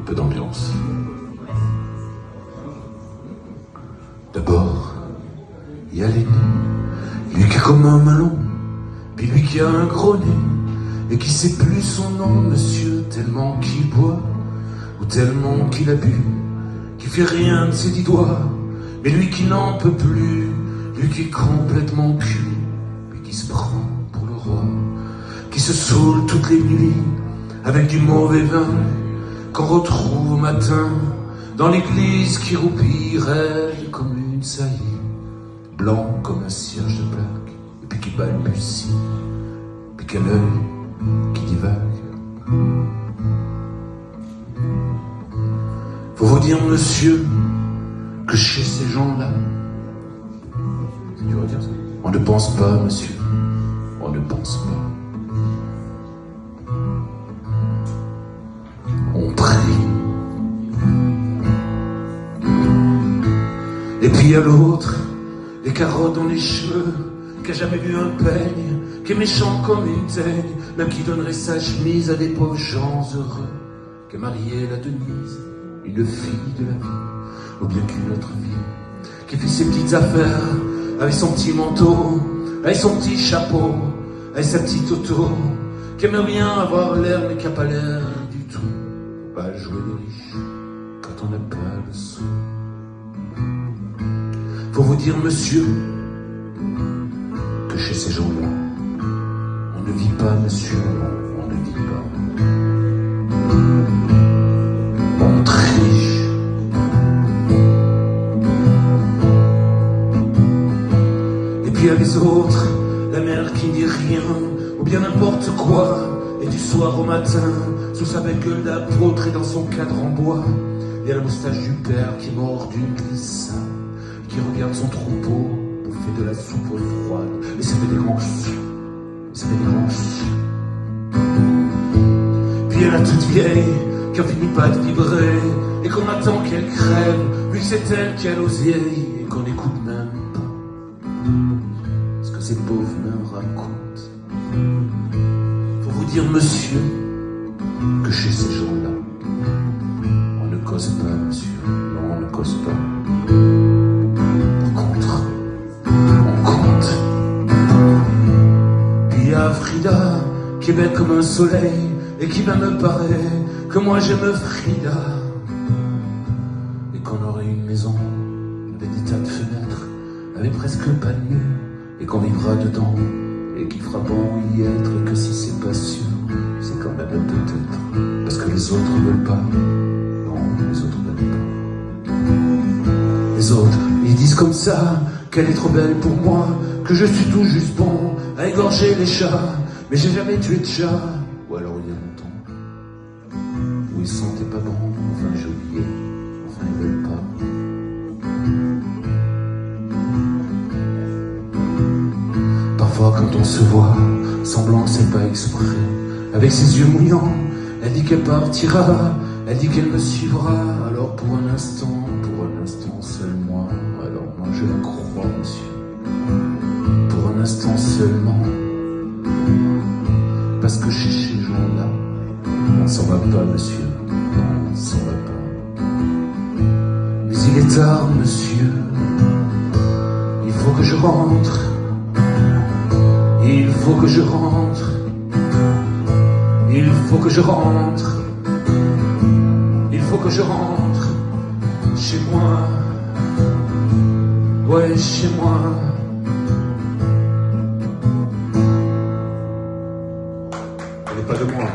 peu d'ambiance. D'abord, il y a l'aîné, lui qui est comme un melon, puis lui qui a un gros nez, et qui sait plus son nom, monsieur, tellement qu'il boit, ou tellement qu'il a bu, qui fait rien de ses 10 doigts, mais lui qui n'en peut plus, lui qui est complètement cuit, puis qui se prend pour le roi, qui se saoule toutes les nuits, avec du mauvais vin, qu'on retrouve au matin, dans l'église qui roupille, raide comme une saillie, blanc comme un cierge de plaque, et puis qui balbutie, puis quel œil qui divague. Faut vous dire, monsieur, que chez ces gens-là, c'est dur à dire ça, on ne pense pas, monsieur, on ne pense pas. On prie. Et puis à l'autre, les carottes dans les cheveux, qui a jamais vu un peigne, qui est méchant comme une teigne, même qui donnerait sa chemise à des pauvres gens heureux, qui a marié la Denise, une fille de la vie, ou bien qu'une autre vie, qui fait ses petites affaires, avec son petit manteau, avec son petit chapeau, avec sa petite auto, qui aime bien avoir l'air, mais qui n'a pas l'air du tout. Faut pas jouer les riches quand on n'a pas le sou. Faut vous dire, monsieur, que chez ces gens-là, on ne vit pas, monsieur, on ne vit pas. On triche. Et puis il y a les autres, la mère qui dit rien, ou bien n'importe quoi, et du soir au matin, sous sa belle gueule d'apôtre et dans son cadre en bois, il y a la moustache du père qui mord d'une glissade, qui regarde son troupeau bouffer de la soupe froide, et ça fait des grands chiens, ça fait des grands chiens. Puis il y a la toute vieille qui en finit pas de vibrer, et qu'on attend qu'elle crève, vu que c'est elle qui a l'osier, et qu'on n'écoute même pas ce que ces pauvres mains racontent. Faut vous dire, monsieur, que chez ces gens-là, on ne cause pas, monsieur, non, on ne cause pas. Frida, qui est belle comme un soleil, et qui va me paraît que moi j'aime Frida, et qu'on aurait une maison avec des tas de fenêtres, avec presque pas de mur, et qu'on vivra dedans, et qu'il fera bon y être, et que si c'est pas sûr, c'est quand même peut-être, parce que les autres veulent pas, non, les autres veulent pas. Les autres, ils disent comme ça, qu'elle est trop belle pour moi, que je suis tout juste bon à égorger les chats, mais j'ai jamais tué de chat, ou alors il y a longtemps, où ils sentaient pas bon, enfin j'ai oublié, enfin ils veulent pas. Parfois quand on se voit, semblant que c'est pas exprès, avec ses yeux mouillants, elle dit qu'elle partira, elle dit qu'elle me suivra, alors pour un instant seul moi, alors moi je la crois, monsieur. Pour un instant seulement, parce que chez ces gens-là, on s'en va pas, monsieur, non, on s'en va pas. Mais il est tard, monsieur, il faut que je rentre, il faut que je rentre, il faut que je rentre, il faut que je rentre, chez moi, ouais, chez moi. Pas de moi.